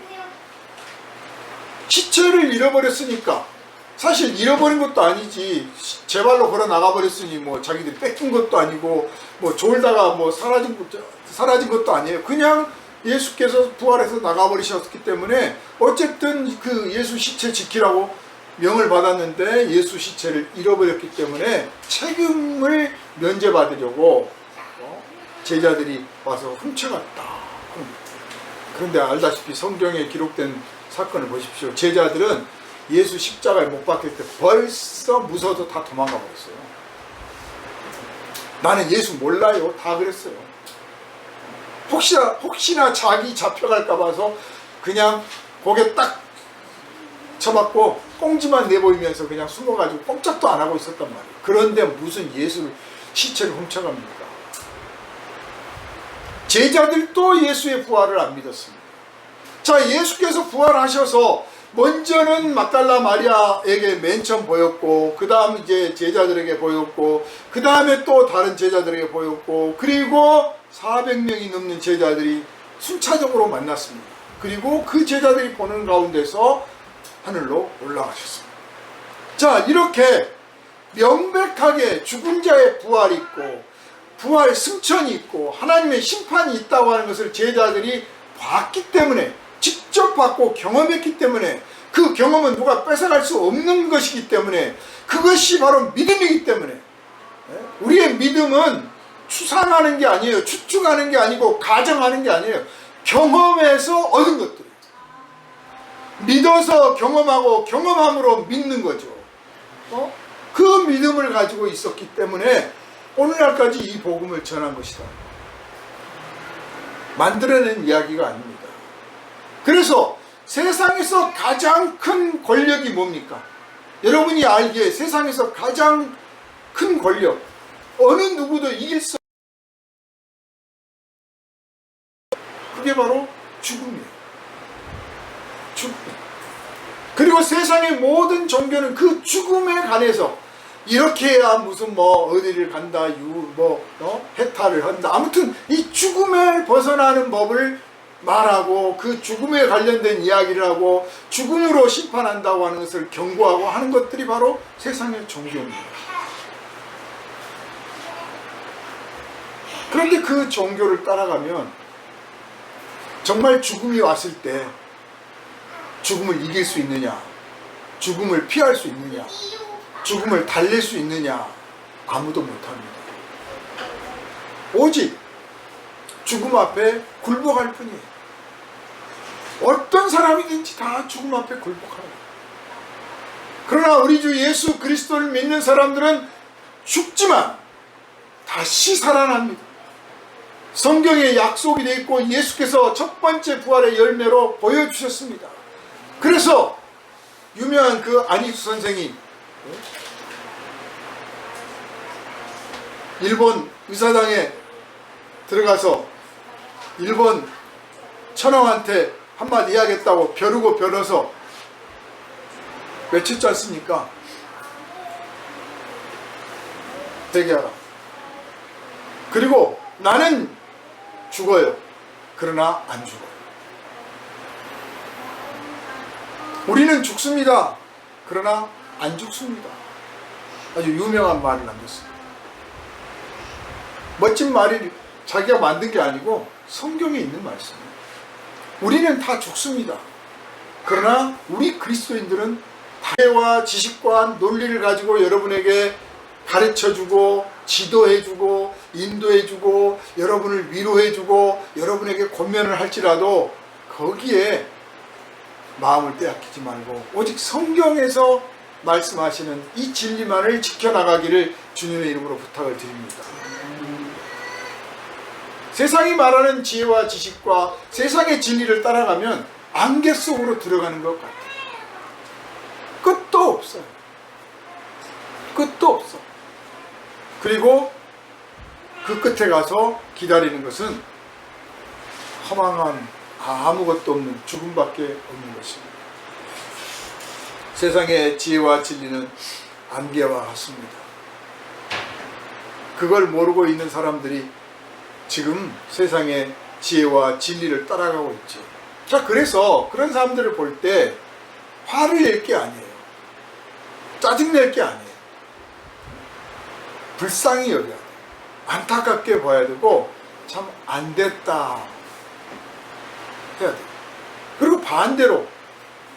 시체를 잃어버렸으니까, 사실 잃어버린 것도 아니지, 제 발로 걸어 나가버렸으니 뭐 자기들이 뺏긴 것도 아니고 뭐 졸다가 뭐 사라진 것도 아니에요. 그냥 예수께서 부활해서 나가버리셨기 때문에 어쨌든 그 예수 시체 지키라고 명을 받았는데 예수 시체를 잃어버렸기 때문에 책임을 면제받으려고 제자들이 와서 훔쳐갔다. 그런데 알다시피 성경에 기록된 사건을 보십시오. 제자들은 예수 십자가에 못 박힐 때 벌써 무서워서 다 도망가 버렸어요. 나는 예수 몰라요. 다 그랬어요. 혹시나 자기 잡혀갈까 봐서 그냥 고개 딱 쳐박고 꽁지만 내보이면서 그냥 숨어가지고 꼼짝도 안 하고 있었단 말이에요. 그런데 무슨 예수 시체를 훔쳐갑니까? 제자들도 예수의 부활을 안 믿었습니다. 자, 예수께서 부활하셔서 먼저는 막달라 마리아에게 맨 처음 보였고, 그 다음 이제 제자들에게 보였고, 그 다음에 또 다른 제자들에게 보였고, 그리고 400명이 넘는 제자들이 순차적으로 만났습니다. 그리고 그 제자들이 보는 가운데서 하늘로 올라가셨습니다. 자, 이렇게 명백하게 죽은 자의 부활이 있고 부활 승천이 있고 하나님의 심판이 있다고 하는 것을 제자들이 봤기 때문에, 직접 봤고 경험했기 때문에, 그 경험은 누가 뺏어갈 수 없는 것이기 때문에, 그것이 바로 믿음이기 때문에, 우리의 믿음은 추상하는 게 아니에요. 추측하는 게 아니고 가정하는 게 아니에요. 경험해서 얻은 것들이에요. 믿어서 경험하고 경험함으로 믿는 거죠. 그 믿음을 가지고 있었기 때문에 오늘날까지 이 복음을 전한 것이다. 만들어낸 이야기가 아닙니다. 그래서 세상에서 가장 큰 권력이 뭡니까? 여러분이 알기에 세상에서 가장 큰 권력, 어느 누구도 이길 수 없는, 그게 바로 죽음이에요. 죽음. 그리고 세상의 모든 종교는 그 죽음에 관해서 이렇게 해야 무슨 뭐 어디를 간다, 해탈을 한다, 아무튼 이 죽음을 벗어나는 법을 말하고 그 죽음에 관련된 이야기를 하고 죽음으로 심판한다고 하는 것을 경고하고 하는 것들이 바로 세상의 종교입니다. 그런데 그 종교를 따라가면 정말 죽음이 왔을 때 죽음을 이길 수 있느냐, 죽음을 피할 수 있느냐, 죽음을 달랠 수 있느냐, 아무도 못합니다. 오직 죽음 앞에 굴복할 뿐이에요. 어떤 사람이든지 다 죽음 앞에 굴복하는 거예요. 그러나 우리 주 예수 그리스도를 믿는 사람들은 죽지만 다시 살아납니다. 성경에 약속이 되어 있고 예수께서 첫 번째 부활의 열매로 보여주셨습니다. 그래서 유명한 그 안익수 선생이 일본 의사당에 들어가서 일본 천황한테 한마디 해야겠다고 벼르고 벼러서 외쳤지 않습니까? 회개하라. 그리고 나는 죽어요. 그러나 안 죽어요. 우리는 죽습니다. 그러나 안 죽습니다. 아주 유명한 말을 남겼습니다. 멋진 말이 자기가 만든 게 아니고 성경에 있는 말씀이에요. 우리는 다 죽습니다. 그러나 우리 그리스도인들은 다혜와 지식과 논리를 가지고 여러분에게 가르쳐주고 지도해주고 인도해주고 여러분을 위로해주고 여러분에게 권면을 할지라도 거기에 마음을 빼앗기지 말고 오직 성경에서 말씀하시는 이 진리만을 지켜나가기를 주님의 이름으로 부탁을 드립니다. 세상이 말하는 지혜와 지식과 세상의 진리를 따라가면 안개 속으로 들어가는 것 같아요. 끝도 없어요. 끝도 없어. 그리고 그 끝에 가서 기다리는 것은 허망한 아무것도 없는 죽음밖에 없는 것입니다. 세상의 지혜와 진리는 안개와 같습니다. 그걸 모르고 있는 사람들이 지금 세상의 지혜와 진리를 따라가고 있죠. 자, 그래서 그런 사람들을 볼 때 화를 낼 게 아니에요. 짜증낼 게 아니에요. 불쌍히 여겨야 돼요. 안타깝게 봐야 되고 참 안 됐다 해야 돼요. 그리고 반대로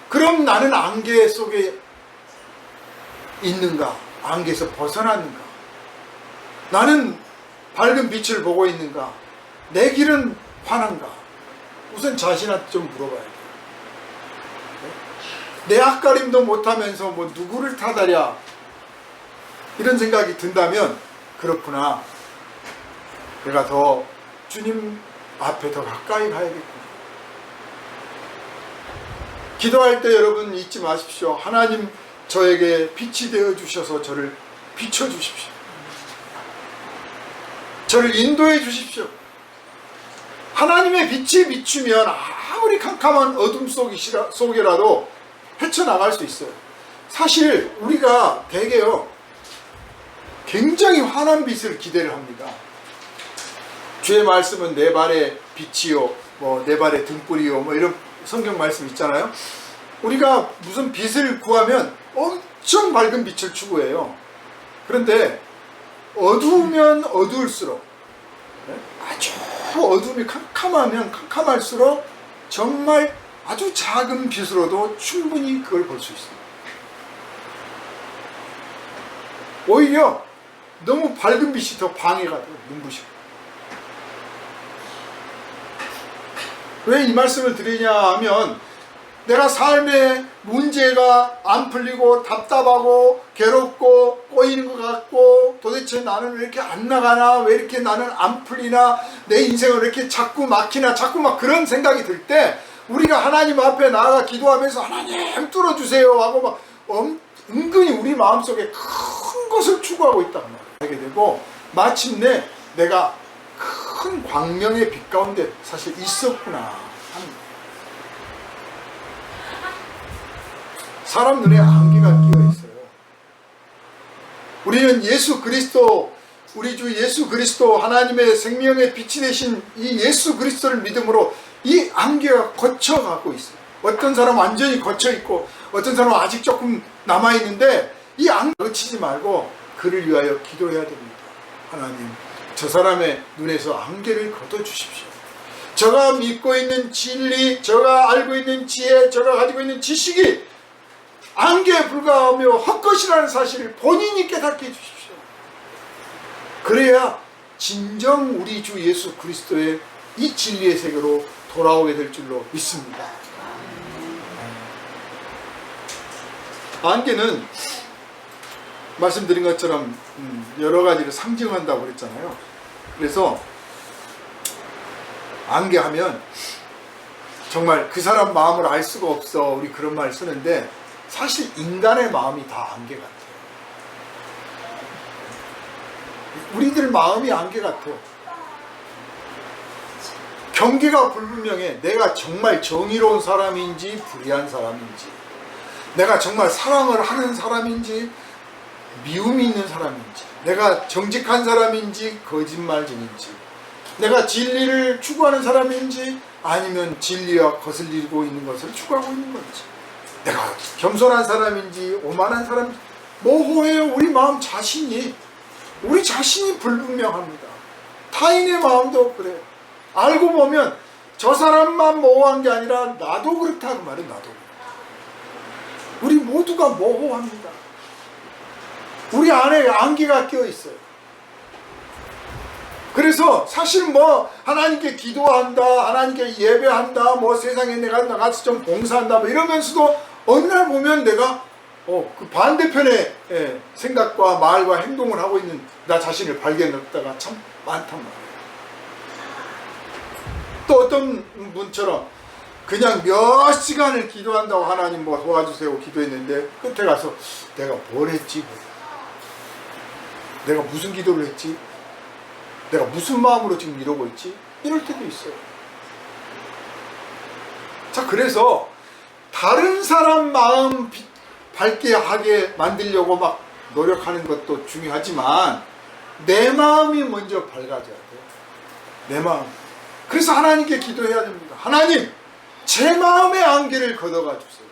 그럼 나는 안개 속에 있는가? 안개에서 벗어났는가? 나는 밝은 빛을 보고 있는가? 내 길은 환한가? 우선 자신한테 좀 물어봐야 돼요. 내 앞가림도 못하면서 뭐 누구를 타다랴 이런 생각이 든다면 그렇구나. 내가 더 주님 앞에 더 가까이 가야겠구나. 기도할 때 여러분 잊지 마십시오. 하나님 저에게 빛이 되어 주셔서 저를 비춰 주십시오. 저를 인도해 주십시오. 하나님의 빛이 비추면 아무리 캄캄한 어둠 속이라도 헤쳐나갈 수 있어요. 사실 우리가 대개요 굉장히 환한 빛을 기대를 합니다. 주의 말씀은 내 발의 빛이요 뭐 내 발의 등불이요 뭐 이런 성경 말씀 있잖아요. 우리가 무슨 빛을 구하면 엄청 밝은 빛을 추구해요. 그런데 어두우면 어두울수록 아주 어둠이 캄캄하면 캄캄할수록 정말 아주 작은 빛으로도 충분히 그걸 볼 수 있습니다. 오히려 너무 밝은 빛이 더 방해가 돼요. 눈부시고. 왜 이 말씀을 드리냐 하면 내가 삶에 문제가 안 풀리고 답답하고 괴롭고 꼬이는 것 같고 도대체 나는 왜 이렇게 안 나가나 왜 이렇게 나는 안 풀리나 내 인생은 왜 이렇게 자꾸 막히나 자꾸 막 그런 생각이 들 때 우리가 하나님 앞에 나아가 기도하면서 하나님 뚫어주세요 하고 막 은근히 우리 마음속에 큰 것을 추구하고 있단 말이에요. 하게 되고 마침내 내가 큰 광명의 빛 가운데 사실 있었구나 하는 거예요. 사람 눈에 안개가 끼어 있어요. 우리는 예수 그리스도, 우리 주 예수 그리스도 하나님의 생명의 빛이 되신 이 예수 그리스도를 믿음으로 이 안개가 거쳐가고 있어요. 어떤 사람은 완전히 거쳐 있고 어떤 사람은 아직 조금 남아 있는데 이 안개 거치지 말고 그를 위하여 기도해야 됩니다. 하나님, 저 사람의 눈에서 안개를 걷어주십시오. 저가 믿고 있는 진리, 저가 알고 있는 지혜, 저가 가지고 있는 지식이 안개에 불과하며 헛것이라는 사실을 본인이 깨닫게 해주십시오. 그래야 진정 우리 주 예수 그리스도의 이 진리의 세계로 돌아오게 될 줄로 믿습니다. 안개는 말씀드린 것처럼 여러 가지를 상징한다고 그랬잖아요. 그래서 안개하면 정말 그 사람 마음을 알 수가 없어 우리 그런 말 쓰는데 사실 인간의 마음이 다 안개 같아요. 우리들 마음이 안개 같아요. 경계가 불분명해. 내가 정말 정의로운 사람인지 불의한 사람인지, 내가 정말 사랑을 하는 사람인지 미움이 있는 사람인지, 내가 정직한 사람인지 거짓말쟁인지, 내가 진리를 추구하는 사람인지 아니면 진리와 거슬리고 있는 것을 추구하고 있는 건지, 내가 겸손한 사람인지 오만한 사람인지 모호해요. 우리 마음 자신이, 우리 자신이 불분명합니다. 타인의 마음도 그래요. 알고 보면 저 사람만 모호한 게 아니라 나도 그렇다고 말해요. 나도. 우리 모두가 모호합니다. 우리 안에 안개가 껴 있어요. 그래서 사실 뭐 하나님께 기도한다, 하나님께 예배한다, 뭐 세상에 내가 나가서 좀 봉사한다 뭐 이러면서도 어느 날 보면 내가 그 반대편의 생각과 말과 행동을 하고 있는 나 자신을 발견할 때가 참 많단 말이에요. 또 어떤 분처럼 그냥 몇 시간을 기도한다고 하나님 뭐 도와주세요 기도했는데 끝에 가서 내가 뭘 했지? 내가 무슨 기도를 했지? 내가 무슨 마음으로 지금 이러고 있지? 이럴 때도 있어요. 자, 그래서 다른 사람 마음 밝게 하게 만들려고 막 노력하는 것도 중요하지만 내 마음이 먼저 밝아져야 돼요. 내 마음. 그래서 하나님께 기도해야 됩니다. 하나님, 제 마음의 안개를 걷어가 주세요.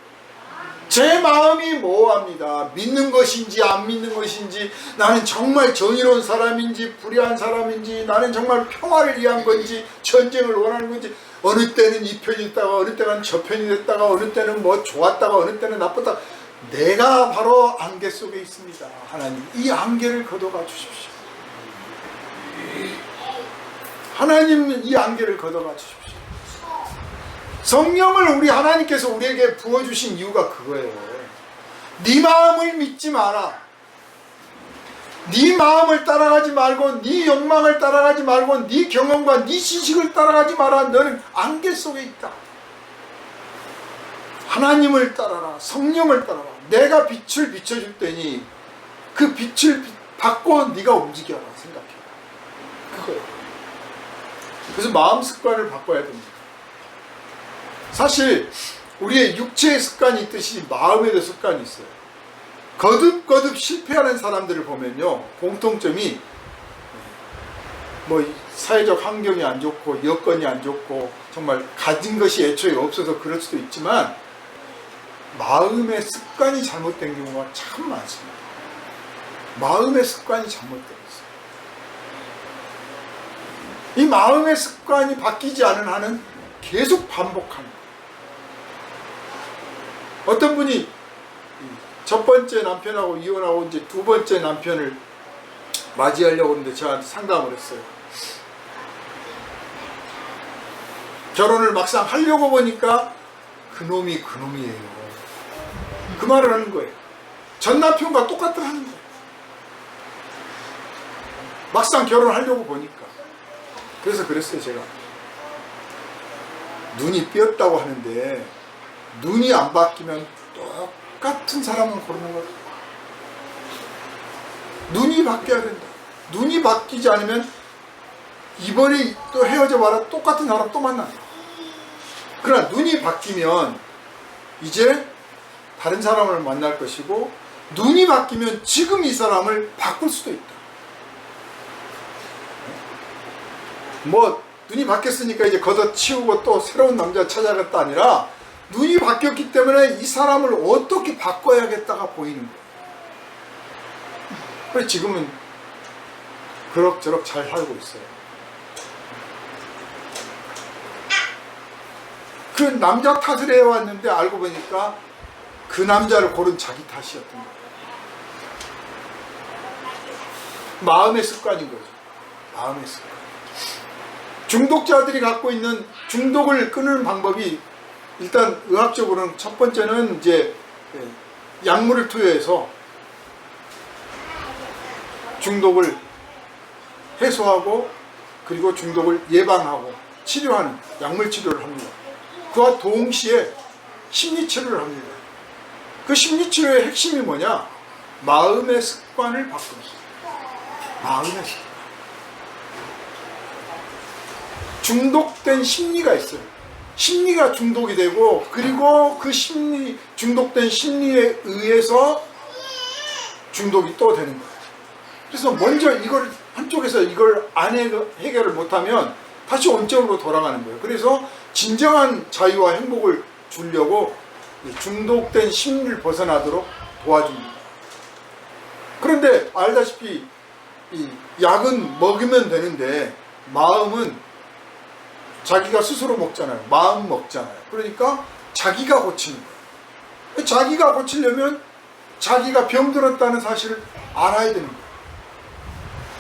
제 마음이 모호합니다. 믿는 것인지 안 믿는 것인지, 나는 정말 정의로운 사람인지 불의한 사람인지, 나는 정말 평화를 위한 건지 전쟁을 원하는 건지, 어느 때는 이 편이 있다가 어느 때는 저 편이 됐다가 어느 때는 뭐 좋았다가 어느 때는 나쁘다가, 내가 바로 안개 속에 있습니다. 하나님, 이 안개를 걷어가 주십시오. 하나님, 이 안개를 걷어가 주십시오. 성령을 우리 하나님께서 우리에게 부어주신 이유가 그거예요. 네 마음을 믿지 마라. 네 마음을 따라가지 말고, 네 욕망을 따라가지 말고, 네 경험과 네 지식을 따라가지 마라. 너는 안개 속에 있다. 하나님을 따라라. 성령을 따라라. 내가 빛을 비춰줄 테니 그 빛을 받고 네가 움직여라. 생각해. 그거예요. 그래서 마음 습관을 바꿔야 됩니다. 사실 우리의 육체의 습관이 있듯이 마음에도 습관이 있어요. 거듭거듭 실패하는 사람들을 보면요, 공통점이 뭐 사회적 환경이 안 좋고 여건이 안 좋고 정말 가진 것이 애초에 없어서 그럴 수도 있지만 마음의 습관이 잘못된 경우가 참 많습니다. 마음의 습관이 잘못된 있어요. 이 마음의 습관이 바뀌지 않은 한은 계속 반복합니다. 어떤 분이 첫 번째 남편하고 이혼하고 이제 두 번째 남편을 맞이하려고 하는데 저한테 상담을 했어요. 결혼을 막상 하려고 보니까 그놈이 그놈이에요. 그 말을 하는 거예요. 전 남편과 똑같다 하는 거예요. 막상 결혼하려고 보니까. 그래서 그랬어요, 제가. 눈이 삐었다고 하는데 눈이 안 바뀌면 똑같은 사람을 고르는 거예요. 눈이 바뀌어야 된다. 눈이 바뀌지 않으면 이번에 또 헤어져 봐라 똑같은 사람 또 만난다. 그러나 눈이 바뀌면 이제 다른 사람을 만날 것이고, 눈이 바뀌면 지금 이 사람을 바꿀 수도 있다. 뭐 눈이 바뀌었으니까 이제 걷어치우고 또 새로운 남자 찾아갔다 아니라 눈이 바뀌었기 때문에 이 사람을 어떻게 바꿔야겠다가 보이는 거예요. 그래서 지금은 그럭저럭 잘 살고 있어요. 그 남자 탓을 해왔는데 알고 보니까 그 남자를 고른 자기 탓이었던 거예요. 마음의 습관인 거죠. 마음의 습관. 중독자들이 갖고 있는 중독을 끊는 방법이 일단 의학적으로는 첫 번째는 이제 약물을 투여해서 중독을 해소하고 그리고 중독을 예방하고 치료하는 약물 치료를 합니다. 그와 동시에 심리 치료를 합니다. 그 심리 치료의 핵심이 뭐냐? 마음의 습관을 바꾸는 거예요. 마음의 습관. 중독된 심리가 있어요. 심리가 중독이 되고 그리고 그 심리, 중독된 심리에 의해서 중독이 또 되는 거예요. 그래서 먼저 이걸 한쪽에서 이걸 안 해결을 못하면 다시 원점으로 돌아가는 거예요. 그래서 진정한 자유와 행복을 주려고 중독된 심리를 벗어나도록 도와줍니다. 그런데 알다시피 이 약은 먹으면 되는데 마음은 자기가 스스로 먹잖아요. 마음 먹잖아요. 그러니까 자기가 고치는 거예요. 자기가 고치려면 자기가 병들었다는 사실을 알아야 되는 거예요.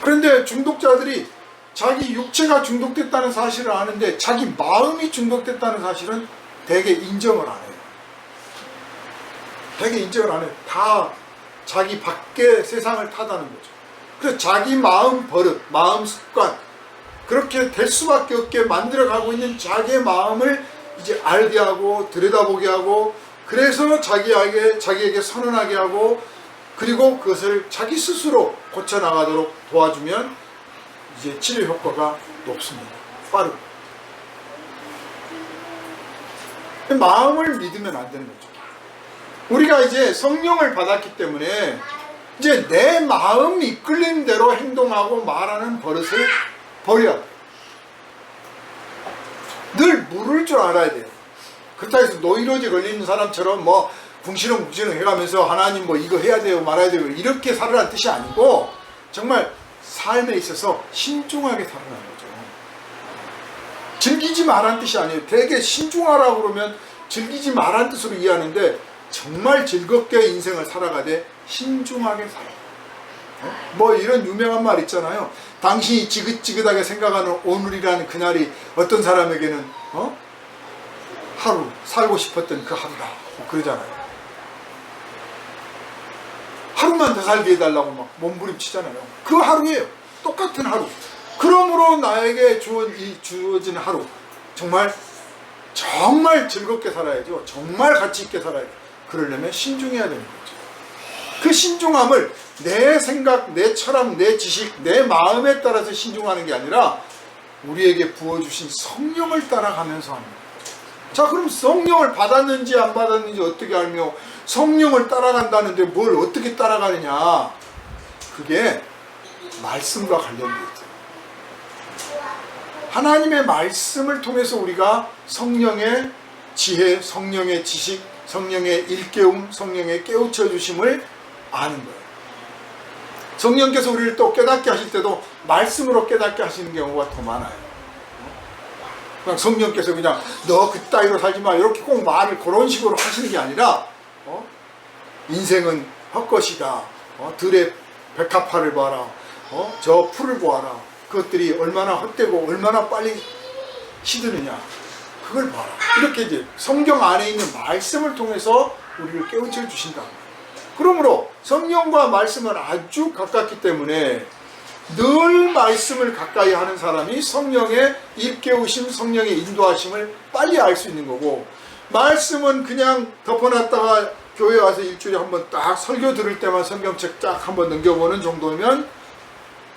그런데 중독자들이 자기 육체가 중독됐다는 사실을 아는데 자기 마음이 중독됐다는 사실은 대개 인정을 안 해요. 대개 인정을 안 해요. 다 자기 밖에 세상을 타다는 거죠. 그래서 자기 마음 버릇, 마음 습관, 그렇게 될 수밖에 없게 만들어가고 있는 자기의 마음을 이제 알게 하고 들여다보게 하고, 그래서 자기에게 선언하게 하고, 그리고 그것을 자기 스스로 고쳐나가도록 도와주면 이제 치료 효과가 높습니다. 빠르고. 마음을 믿으면 안 되는 거죠. 우리가 이제 성령을 받았기 때문에 이제 내 마음 이끌린 대로 행동하고 말하는 버릇을 버려야 돼요. 늘 물을 줄 알아야 돼요. 그렇다고 해서 노이로제 걸리는 사람처럼 뭐 궁시렁궁시렁 해가면서 하나님 뭐 이거 해야 돼요 말아야 돼요 이렇게 살으라는 뜻이 아니고, 정말 삶에 있어서 신중하게 살아가는 거죠. 즐기지 말라는 뜻이 아니에요. 되게 신중하라고 그러면 즐기지 말라는 뜻으로 이해하는데, 정말 즐겁게 인생을 살아가되 신중하게 살아요. 뭐 이런 유명한 말 있잖아요. 당신이 지긋지긋하게 생각하는 오늘이라는 그날이 어떤 사람에게는 하루 살고 싶었던 그 하루다, 뭐 그러잖아요. 하루만 더 살게 해달라고 막 몸부림치잖아요. 그 하루예요. 똑같은 하루. 그러므로 나에게 주어진 하루, 정말 즐겁게 살아야죠. 정말 가치 있게 살아야 돼요. 그러려면 신중해야 되는 거죠. 그 신중함을 내 생각, 내 철학, 내 지식, 내 마음에 따라서 신중하는 게 아니라 우리에게 부어주신 성령을 따라가면서 하는 거예요. 자, 그럼 성령을 받았는지 안 받았는지 어떻게 알며 성령을 따라간다는데 뭘 어떻게 따라가느냐? 그게 말씀과 관련되어 있죠. 하나님의 말씀을 통해서 우리가 성령의 지혜, 성령의 지식, 성령의 일깨움, 성령의 깨우쳐 주심을 아는 거예요. 성령께서 우리를 또 깨닫게 하실 때도 말씀으로 깨닫게 하시는 경우가 더 많아요. 그냥 성령께서 그냥 너 그따위로 살지 마 이렇게 꼭 말을 그런 식으로 하시는 게 아니라 인생은 헛것이다. 들의 백합화를 봐라. 저 풀을 보아라. 그것들이 얼마나 헛되고 얼마나 빨리 시드느냐. 그걸 봐라. 이렇게 이제 성경 안에 있는 말씀을 통해서 우리를 깨우쳐 주신다. 그러므로 성령과 말씀은 아주 가깝기 때문에 늘 말씀을 가까이 하는 사람이 성령의 일깨우심, 성령의 인도하심을 빨리 알 수 있는 거고, 말씀은 그냥 덮어놨다가 교회 와서 일주일에 한번 딱 설교 들을 때만 성경책 쫙 한번 넘겨보는 정도면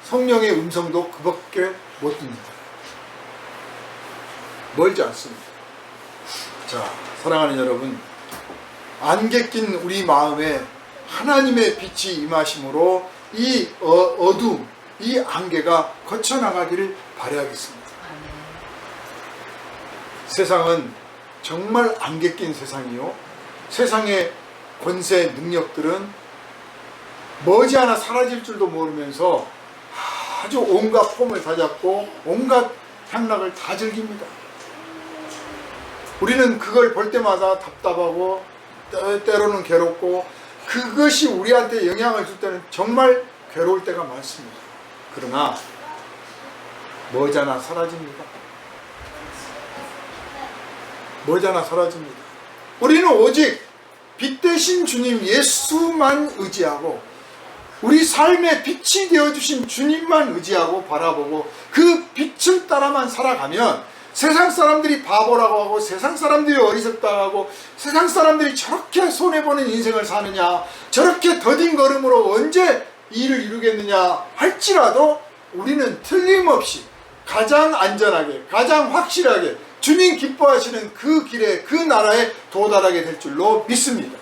성령의 음성도 그밖에 못 듣는다. 멀지 않습니다. 자, 사랑하는 여러분, 안개 낀 우리 마음에 하나님의 빛이 임하심으로 이 어둠, 이 안개가 거쳐나가기를 바라겠습니다. 세상은 정말 안개 낀 세상이요, 세상의 권세, 능력들은 머지않아 사라질 줄도 모르면서 아주 온갖 폼을 다 잡고 온갖 향락을 다 즐깁니다. 우리는 그걸 볼 때마다 답답하고 때로는 괴롭고, 그것이 우리한테 영향을 줄 때는 정말 괴로울 때가 많습니다. 그러나 머지않아 사라집니다. 머지않아 사라집니다. 우리는 오직 빛 대신 주님 예수만 의지하고 우리 삶의 빛이 되어주신 주님만 의지하고 바라보고 그 빛을 따라만 살아가면, 세상 사람들이 바보라고 하고 세상 사람들이 어리석다고 하고 세상 사람들이 저렇게 손해보는 인생을 사느냐, 저렇게 더딘 걸음으로 언제 일을 이루겠느냐 할지라도 우리는 틀림없이 가장 안전하게, 가장 확실하게 주님 기뻐하시는 그 길에, 그 나라에 도달하게 될 줄로 믿습니다.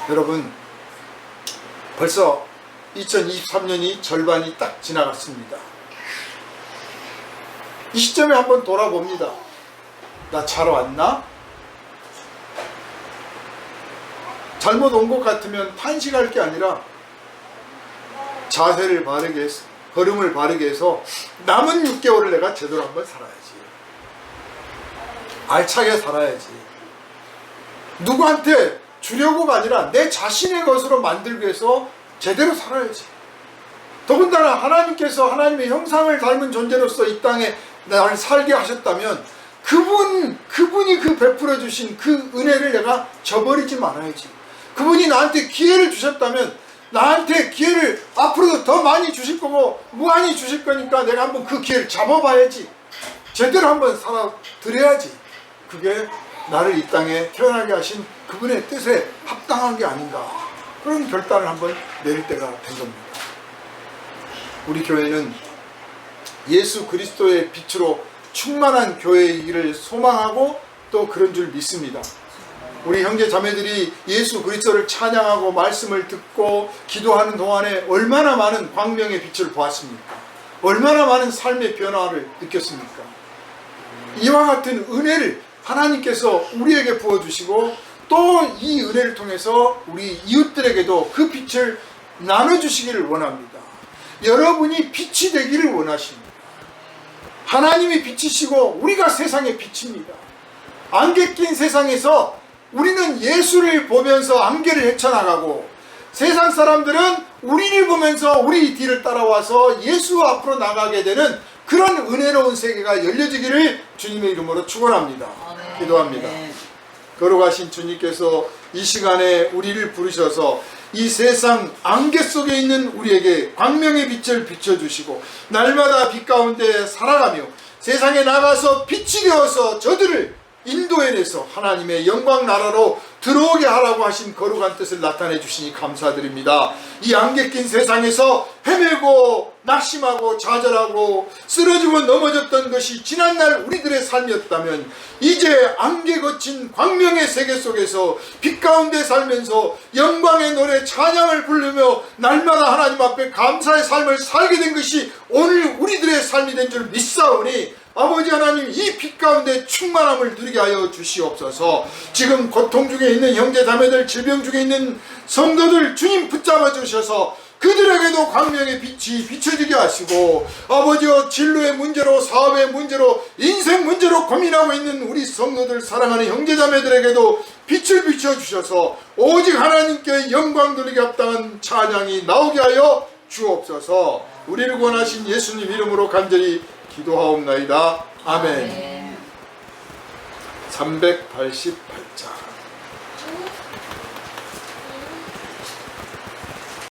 여러분, 벌써 2023년이 절반이 딱 지나갔습니다. 이 시점에 한번 돌아봅니다. 나 잘 왔나? 잘못 온 것 같으면 탄식할 게 아니라 자세를 바르게 해서, 걸음을 바르게 해서 남은 6개월을 내가 제대로 한번 살아야지. 알차게 살아야지. 누구한테 주려고가 아니라 내 자신의 것으로 만들기 위해서 제대로 살아야지. 더군다나 하나님께서 하나님의 형상을 닮은 존재로서 이 땅에 나를 살게 하셨다면 그분이 그 베풀어 주신 그 은혜를 내가 저버리지 말아야지. 그분이 나한테 기회를 주셨다면 나한테 기회를 앞으로도 더 많이 주실 거고 무한히 주실 거니까 내가 한번 그 기회를 잡아봐야지. 제대로 한번 살아드려야지. 그게 나를 이 땅에 태어나게 하신 그분의 뜻에 합당한 게 아닌가. 그런 결단을 한번 내릴 때가 된 겁니다. 우리 교회는 예수 그리스도의 빛으로 충만한 교회이기를 소망하고 또 그런 줄 믿습니다. 우리 형제 자매들이 예수 그리스도를 찬양하고 말씀을 듣고 기도하는 동안에 얼마나 많은 광명의 빛을 보았습니까? 얼마나 많은 삶의 변화를 느꼈습니까? 이와 같은 은혜를 하나님께서 우리에게 부어주시고 또 이 은혜를 통해서 우리 이웃들에게도 그 빛을 나눠주시기를 원합니다. 여러분이 빛이 되기를 원하십니다. 하나님이 빛이시고 우리가 세상의 빛입니다. 안개 낀 세상에서 우리는 예수를 보면서 안개를 헤쳐나가고 세상 사람들은 우리를 보면서 우리 뒤를 따라와서 예수 앞으로 나가게 되는 그런 은혜로운 세계가 열려지기를 주님의 이름으로 축원합니다. 기도합니다. 걸어가신 주님께서 이 시간에 우리를 부르셔서 이 세상 안개 속에 있는 우리에게 광명의 빛을 비춰주시고 날마다 빛 가운데 살아가며 세상에 나가서 빛이 되어서 저들을 인도해내서 하나님의 영광 나라로 들어오게 하라고 하신 거룩한 뜻을 나타내 주시니 감사드립니다. 이 안개 낀 세상에서 헤매고 낙심하고 좌절하고 쓰러지고 넘어졌던 것이 지난날 우리들의 삶이었다면 이제 안개 거친 광명의 세계 속에서 빛 가운데 살면서 영광의 노래 찬양을 부르며 날마다 하나님 앞에 감사의 삶을 살게 된 것이 오늘 우리들의 삶이 된 줄 믿사오니 아버지 하나님 이 빛 가운데 충만함을 누리게 하여 주시옵소서. 지금 고통 중에 있는 형제 자매들, 질병 중에 있는 성도들 주님 붙잡아 주셔서 그들에게도 광명의 빛이 비춰지게 하시고 아버지여 진로의 문제로 사업의 문제로 인생 문제로 고민하고 있는 우리 성도들 사랑하는 형제 자매들에게도 빛을 비춰주셔서 오직 하나님께 영광 돌리게 합당한 찬양이 나오게 하여 주옵소서. 우리를 구원하신 예수님 이름으로 간절히 기도하옵나이다. 아멘. 388장